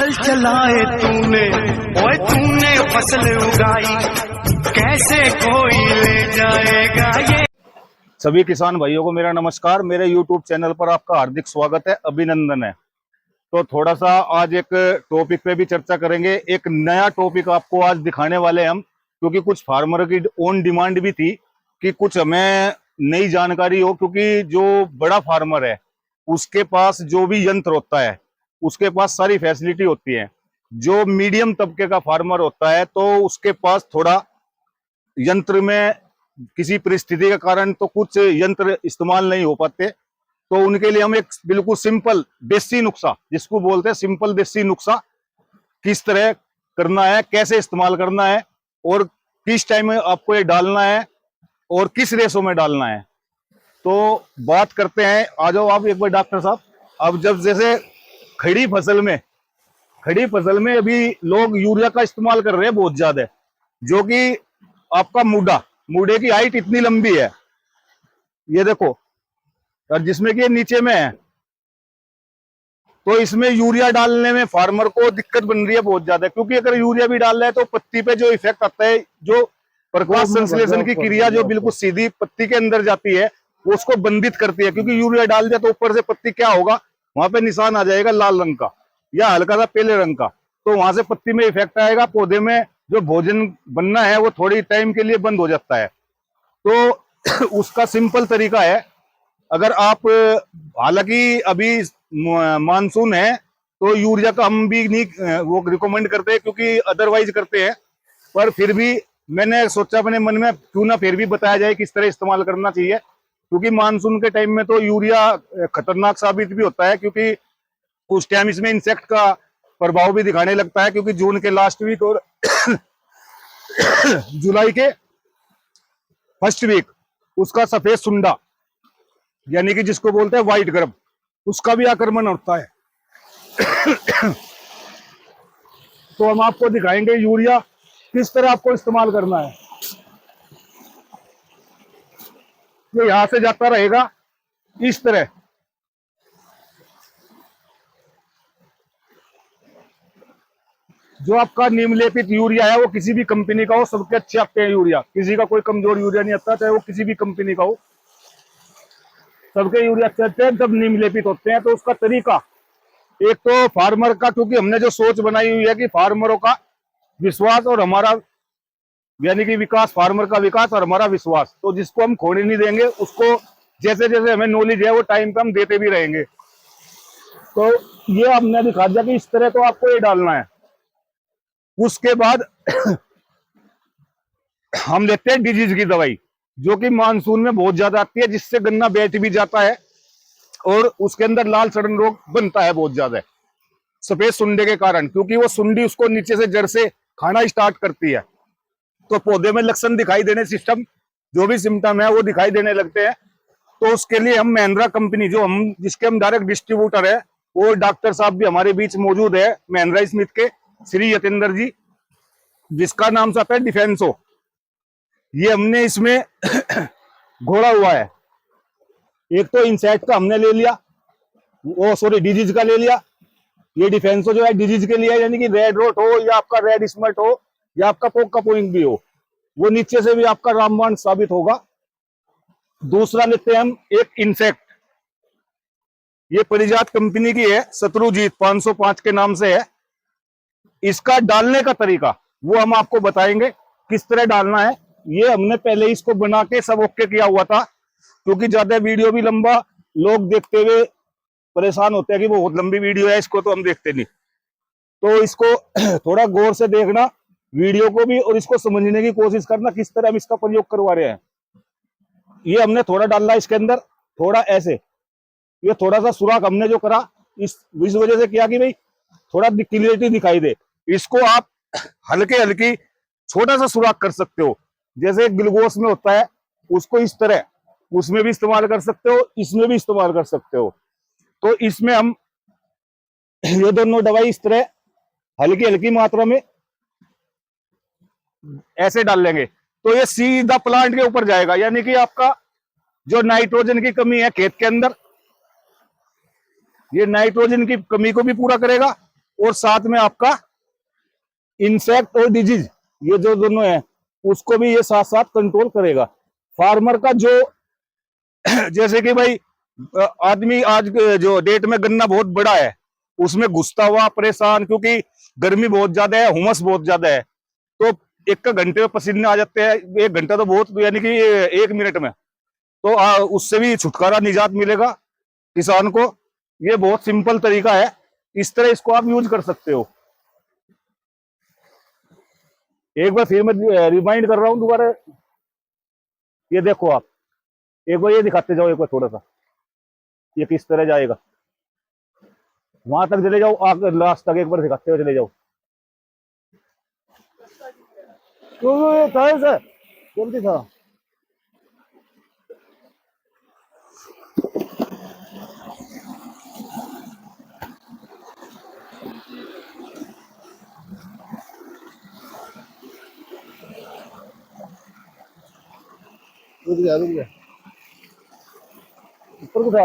हल चलाए तूने, ओए तूने फसल उगाई, कैसे कोई ले जाएगा ये। सभी किसान भाइयों को मेरा नमस्कार। मेरे YouTube चैनल पर आपका हार्दिक स्वागत है, अभिनंदन है। तो थोड़ा सा आज एक टॉपिक पे भी चर्चा करेंगे। एक नया टॉपिक आपको आज दिखाने वाले हैं हम, क्योंकि कुछ फार्मर की ऑन डिमांड भी थी कि कुछ हमें नई जानकारी हो, क्योंकि जो बड़ा फार्मर है उसके पास जो भी यंत्र होता है उसके पास सारी फैसिलिटी होती है। जो मीडियम तबके का फार्मर होता है तो उसके पास थोड़ा यंत्र में किसी परिस्थिति के कारण तो कुछ यंत्र इस्तेमाल नहीं हो पाते। तो उनके लिए हम एक बिल्कुल सिंपल देसी नुस्खा, जिसको बोलते हैं सिंपल देसी नुस्खा, किस तरह करना है, कैसे इस्तेमाल करना है और किस टाइम में आपको ये डालना है और किस रेशो में डालना है। तो बात करते हैं, आ जाओ आप एक बार डॉक्टर साहब। अब जब जैसे खड़ी फसल में अभी लोग यूरिया का इस्तेमाल कर रहे हैं बहुत ज्यादा, जो कि आपका मुड़े की हाइट इतनी लंबी है, ये देखो, और जिसमें कि नीचे में है। तो इसमें यूरिया डालने में फार्मर को दिक्कत बन रही है बहुत ज्यादा, क्योंकि अगर यूरिया भी डाल रहा है तो पत्ती पे जो इफेक्ट आता है, जो प्रकाश संश्लेषण की क्रिया जो बिल्कुल सीधी पत्ती के अंदर जाती है वो उसको बंधित करती है। क्योंकि यूरिया डाल दिया तो ऊपर से पत्ती क्या होगा, वहां पे निशान आ जाएगा लाल रंग का या हल्का सा पीले रंग का। तो वहां से पत्ती में इफेक्ट आएगा, पौधे में जो भोजन बनना है वो थोड़ी टाइम के लिए बंद हो जाता है। तो उसका सिंपल तरीका है, अगर आप, हालांकि अभी मानसून है तो यूरिया का हम भी नहीं वो रिकमेंड करते, क्योंकि अदरवाइज करते हैं, पर फिर भी मैंने सोचा अपने मन में क्यों ना फिर भी बताया जाए किस तरह इस्तेमाल करना चाहिए। क्योंकि मानसून के टाइम में तो यूरिया खतरनाक साबित भी होता है, क्योंकि उस टाइम इसमें इंसेक्ट का प्रभाव भी दिखाने लगता है। क्योंकि जून के लास्ट वीक और जुलाई के फर्स्ट वीक उसका सफेद सुंडा, यानी कि जिसको बोलते हैं व्हाइट ग्रब, उसका भी आक्रमण होता है। तो हम आपको दिखाएंगे यूरिया किस तरह आपको इस्तेमाल करना है। ये यहां से जाता रहेगा इस तरह, जो आपका निम्नलेपित यूरिया है वो किसी भी कंपनी का हो, सबके अच्छे आते हैं यूरिया, किसी का कोई कमजोर यूरिया नहीं आता, चाहे वो किसी भी कंपनी का हो, सबके यूरिया अच्छे आते हैं, सब निम्नलेपित होते हैं। तो उसका तरीका, एक तो फार्मर का, क्योंकि हमने जो सोच बनाई हुई है कि फार्मरों का विश्वास और हमारा, यानी कि विकास, फार्मर का विकास और हमारा विश्वास, तो जिसको हम खोने नहीं देंगे, उसको जैसे जैसे हमें नॉलेज है वो टाइम पे हम देते भी रहेंगे। तो ये हमने दिखा दिया कि इस तरह तो आपको ये डालना है। उसके बाद हम लेते हैं डिजीज की दवाई, जो कि मानसून में बहुत ज्यादा आती है, जिससे गन्ना बैठ भी जाता है और उसके अंदर लाल सड़न रोग बनता है बहुत ज्यादा सफेद सुंडे के कारण, क्योंकि वो सुंडी उसको नीचे से जड़ से खाना स्टार्ट करती है। तो पौधे में लक्षण दिखाई देने, सिस्टम जो भी सिम्टम है वो दिखाई देने लगते हैं। तो उसके लिए हम महिंद्रा कंपनी, जो हम जिसके हम डायरेक्ट डिस्ट्रीब्यूटर है, वो डॉक्टर साहब भी हमारे बीच मौजूद है, महिंद्रा स्मिथ के श्री यतेंद्र जी, जिसका नाम से आता है डिफेंसो। ये हमने इसमें घोड़ा हुआ है। एक तो इंसेक्ट का हमने ले लिया, वो सॉरी डिजीज का ले लिया। ये डिफेंसो जो है डिजीज के लिए, यानी कि रेड रोट हो या आपका रेड स्मट हो या आपका पोक का पोइंग भी हो, वो नीचे से भी आपका रामबाण साबित होगा। दूसरा लेते हैं हम एक इंसेक्ट, ये परिजात कंपनी की है, शत्रुजीत 505 के नाम से है। इसका डालने का तरीका वो हम आपको बताएंगे किस तरह डालना है। ये हमने पहले इसको बना के सब ओके किया हुआ था, क्योंकि ज्यादा वीडियो भी लंबा लोग देखते हुए परेशान होते हैं कि वो बहुत लंबी वीडियो है, इसको तो हम देखते नहीं। तो इसको थोड़ा गौर से देखना वीडियो को भी, और इसको समझने की कोशिश करना किस तरह हम इसका प्रयोग करवा रहे हैं। ये हमने थोड़ा डाला इसके अंदर, थोड़ा ऐसे, ये थोड़ा सा सुराख हमने जो करा इस वजह से किया कि भाई थोड़ा क्लियरिटी दिखाई दे। इसको आप हल्के हल्की छोटा सा सुराख कर सकते हो, जैसे ग्लूकोस में होता है, उसको इस तरह उसमें भी इस्तेमाल कर सकते हो, इसमें भी इस्तेमाल कर सकते हो। तो इसमें हम ये दोनों दवाई इस तरह हल्की हल्की मात्रा में ऐसे डाल लेंगे, तो ये सीधा प्लांट के ऊपर जाएगा। यानी कि आपका जो नाइट्रोजन की कमी है खेत के अंदर, ये नाइट्रोजन की कमी को भी पूरा करेगा और साथ में आपका इंसेक्ट और डिजीज, ये जो दोनों है उसको भी ये साथ साथ कंट्रोल करेगा। फार्मर का जो जैसे कि भाई आदमी आज के जो डेट में गन्ना बहुत बड़ा है, उसमें घुसता हुआ परेशान, क्योंकि गर्मी बहुत ज्यादा है, हुमस बहुत ज्यादा है, तो एक घंटे में पसीने आ जाते हैं। 1 घंटा तो बहुत, यानी कि 1 मिनट में, तो उससे भी छुटकारा, निजात मिलेगा किसान को। ये बहुत सिंपल तरीका है, इस तरह इसको आप यूज कर सकते हो। एक बार फिर मैं रिमाइंड कर रहा हूं दोबारा, ये देखो आप, एक बार ये दिखाते जाओ, एक बार थोड़ा सा, ये किस तरह जाएगा, वहां तक चले जाओ, आगे लास्ट तक एक बार दिखाते हुए चले जाओ। तो ये था सर, जल्दी था। रुक जा, रुक जा, ऊपर को था।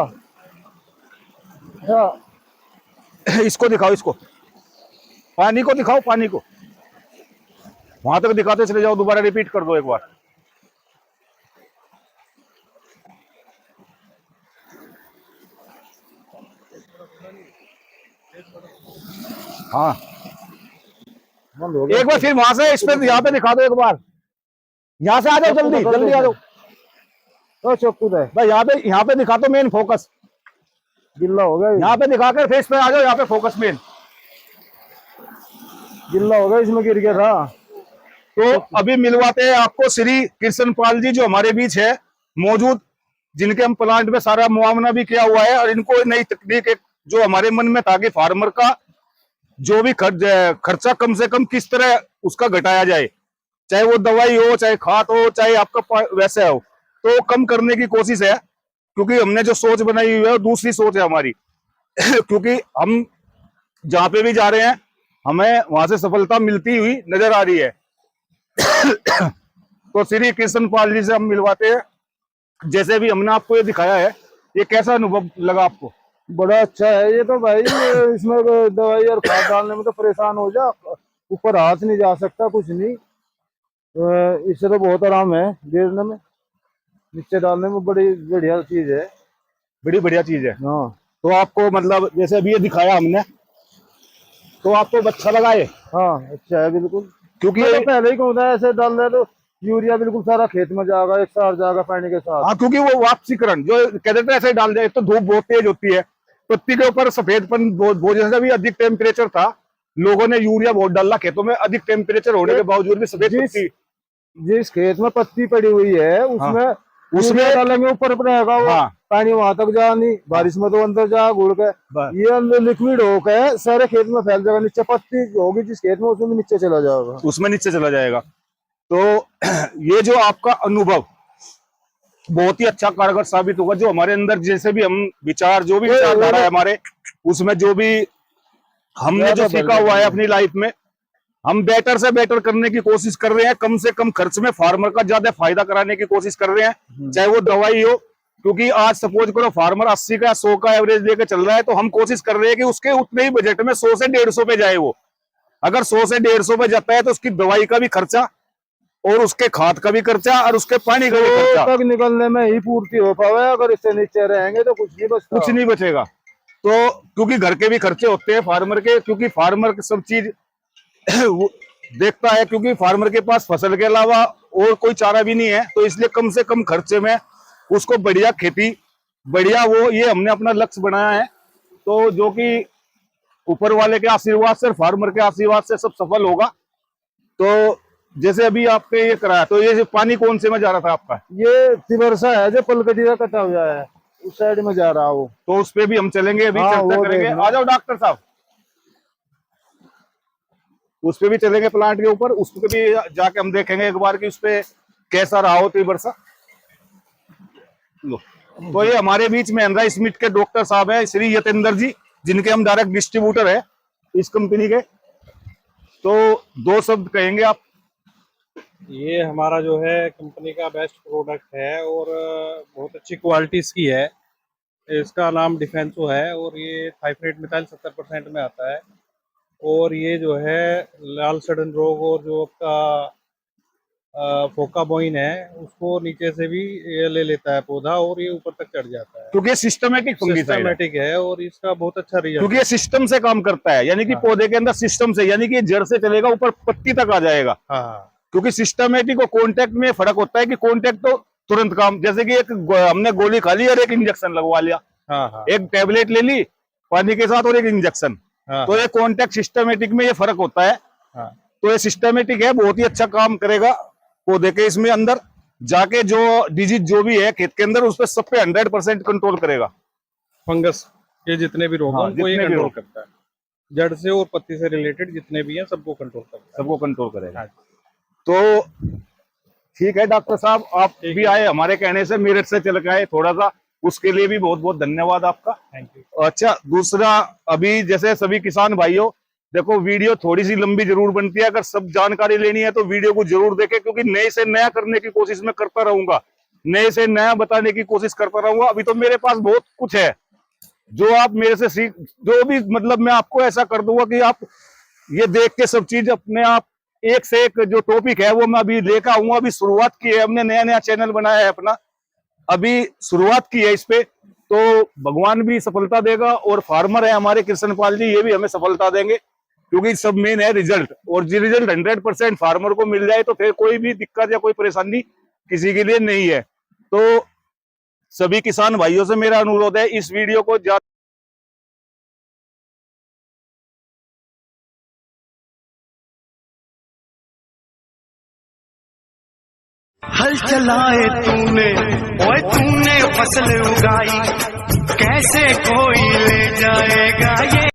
हाँ, इसको दिखाओ, इसको पानी को दिखाओ, पानी को वहां तक दिखाते चले जाओ, दोबारा रिपीट कर दो एक बार। हाँ, एक बार फिर वहां से इस पे, यहाँ पे दिखा दो एक बार, यहाँ से आ जाओ, जल्दी जल्दी आ जाओ। तो चप्पू है भाई, यहाँ पे दिखा दो, मेन फोकस गिल्ला हो गया, यहाँ पे दिखाकर फेस पे आ जाओ, यहाँ पे फोकस मेन गिल्ला हो गया, इसमें गिर गया था। तो अभी मिलवाते हैं आपको श्री कृष्ण पाल जी, जो हमारे बीच है मौजूद, जिनके हम प्लांट में सारा मुआवना भी किया हुआ है, और इनको नई तकनीक एक जो हमारे मन में था कि फार्मर का जो भी खर्चा कम से कम किस तरह उसका घटाया जाए, चाहे वो दवाई हो, चाहे खाद हो, चाहे आपका वैसे हो, तो कम करने की कोशिश है। क्योंकि हमने जो सोच बनाई हुई है वो दूसरी सोच है हमारी क्योंकि हम जहां पे भी जा रहे हैं हमें वहां से सफलता मिलती हुई नजर आ रही है तो श्री कृष्ण पाल जी से हम मिलवाते हैं। जैसे भी हमने आपको ये दिखाया है, ये कैसा अनुभव लगा आपको? बड़ा अच्छा है ये तो भाई, इसमें दवाई और खाद डालने में तो परेशान हो जा, ऊपर हाथ नहीं जा सकता, कुछ नहीं। इससे तो बहुत आराम है गिरने में, नीचे डालने में बड़ी बढ़िया चीज है, बड़ी बढ़िया चीज है। हाँ। तो आपको मतलब जैसे अभी ये दिखाया हमने, तो आपको अच्छा लगा ये? हाँ अच्छा है बिल्कुल, क्योंकि तो पहले ही कहूँ था ऐसे डाल रहे तो यूरिया बिल्कुल सारा खेत में जाएगा, एक साथ जाएगा पानी के साथ। हाँ, क्योंकि वो वापसीकरण जो कहते थे ऐसे ही डाल दे, तो धूप बहुत तेज होती है, पत्ती के ऊपर सफेदपन बहुत, जैसा भी अधिक टेम्परेचर था, लोगों ने यूरिया बहुत डाला खेतों में, अधिक टेम्परेचर होने के बावजूद भी सफेद पत्ती। जिस खेत में पत्ती पड़ी हुई है उसमें डालेंगे ऊपर रहेगा वो, हाँ, पानी वहां तक जा नहीं, बारिश में तो अंदर जा घुल के, ये लिक्विड होकर सारे खेत में फैल जाएगा, नीचे पत्ती होगी जिस खेत में उसमें नीचे चला जाएगा, उसमें नीचे चला जाएगा। तो ये जो आपका अनुभव बहुत ही अच्छा कारगर साबित होगा, जो हमारे अंदर जैसे भी हम विचार, जो भी विचारधारा है हमारे, उसमें जो भी हमने जो सीखा हुआ है अपनी लाइफ में, हम बेटर से बेटर करने की कोशिश कर रहे हैं, कम से कम खर्च में फार्मर का ज्यादा फायदा कराने की कोशिश कर रहे हैं, चाहे वो दवाई हो। क्योंकि आज सपोज करो फार्मर 80 का 100 का एवरेज लेके चल रहा है, तो हम कोशिश कर रहे हैं कि उसके उतने ही बजट में 100 से 150 पे जाए वो। अगर 100 से 150 पे जाता है तो उसकी दवाई का भी खर्चा, और उसके खाद का भी खर्चा, और उसके पानी का भी खर्चा तक निकलने में ही पूर्ति हो पावे, अगर इससे नीचे रहेंगे तो कुछ नहीं बचता, कुछ नहीं बचेगा। तो क्योंकि घर के भी खर्चे होते हैं फार्मर के, क्योंकि फार्मर सब चीज देखता है, क्योंकि फार्मर के पास फसल के अलावा और कोई चारा भी नहीं है, तो इसलिए कम से कम खर्चे में उसको बढ़िया खेती, बढ़िया वो, ये हमने अपना लक्ष्य बनाया है। तो जो कि ऊपर वाले के आशीर्वाद से, फार्मर के आशीर्वाद से सब सफल होगा। तो जैसे अभी आपने ये कराया, तो ये पानी कौन से में जा रहा था आपका? ये तिबरसा है जो पलकटी का कटा हुआ है, उस साइड में जा रहा वो, तो उस पे भी हम चलेंगे, अभी हाँ, चर्चा करेंगे। आ जाओ डॉक्टर साहब, उस पे भी चलेंगे, प्लांट के ऊपर उस पे भी जाके हम देखेंगे एक बार कि उस पे कैसा रहा हो तिबरसा। लो, तो ये हमारे बीच में एनरा स्मिथ के डॉक्टर साहब है, श्री यतेंद्र जी, जिनके हम डायरेक्ट डिस्ट्रीब्यूटर है इस कंपनी के। तो 2 शब्द कहेंगे आप? ये हमारा जो है कंपनी का बेस्ट प्रोडक्ट है और बहुत अच्छी क्वालिटी इसकी है। इसका नाम डिफेंसो है और ये थाइफ्रेट मिथाइल 70% में आता है और ये जो है लाल सड़न रोग और जो आपका फोका बॉइन है उसको नीचे से भी ये ले लेता है पौधा और ये ऊपर तक चढ़ जाता है। क्योंकि ये सिस्टमेटिक फंगिसाइड है, सिस्टमेटिक है और इसका बहुत अच्छा रिजल्ट, क्योंकि ये सिस्टम से काम करता है, यानी कि हाँ। पौधे के अंदर सिस्टम से, यानी कि ये जड़ से चलेगा ऊपर पत्ती तक आ जाएगा। हाँ क्योंकि सिस्टमेटिक और कॉन्टेक्ट में फर्क होता है कि कॉन्टेक्ट तो तुरंत काम, जैसे कि हमने गोली खा ली और एक इंजेक्शन लगवा लिया, हाँ हाँ एक टेबलेट ले ली पानी के साथ और एक इंजेक्शन, हाँ तो ये कॉन्टेक्ट सिस्टमेटिक में ये फर्क होता है। हाँ तो ये सिस्टमेटिक है, बहुत ही अच्छा काम करेगा पौधे के इसमें अंदर जाके, जो डिजीज जो भी है खेत के अंदर उस पर सब पे 100% कंट्रोल करेगा। फंगस के जितने भी रोग हैं हाँ, उनको ये जितने भी कंट्रोल रोग। करता है, जड़ से और पत्ती से रिलेटेड जितने भी हैं सबको कंट्रोल करता है। सबको कंट्रोल करेगा। हाँ। तो ठीक है डॉक्टर साहब, आप ठीक भी है। आए हमारे कहने से, मेरठ से चल के आए थोड़ा सा, उसके लिए भी बहुत बहुत धन्यवाद आपका। Thank you. अच्छा, दूसरा, अभी जैसे सभी किसान भाइयों, देखो वीडियो थोड़ी सी लंबी जरूर बनती है, अगर सब जानकारी लेनी है तो वीडियो को जरूर देखें, क्योंकि नए से नया करने की कोशिश मैं करता रहूंगा, नए से नया बताने की कोशिश करता रहूंगा। अभी तो मेरे पास बहुत कुछ है जो आप मेरे से सीख, जो भी मतलब मैं आपको ऐसा कर दूंगा कि आप ये देख के सब चीज अपने आप, एक से एक जो टॉपिक है वो मैं अभी लेकर आऊंगा। अभी शुरुआत की है हमने, नया नया चैनल बनाया है अपना, अभी शुरुआत की है इस पे, तो भगवान भी सफलता देगा और फार्मर है हमारे कृष्णपाल जी, ये भी हमें सफलता देंगे, क्योंकि सब मेन है रिजल्ट, और जो रिजल्ट 100% फार्मर को मिल जाए तो फिर कोई भी दिक्कत या कोई परेशानी किसी के लिए नहीं है। तो सभी किसान भाइयों से मेरा अनुरोध है, इस वीडियो को ज्यादा हल चलाए तूने, ओए तूने फसल उगाई, कैसे कोई ले जाएगा ये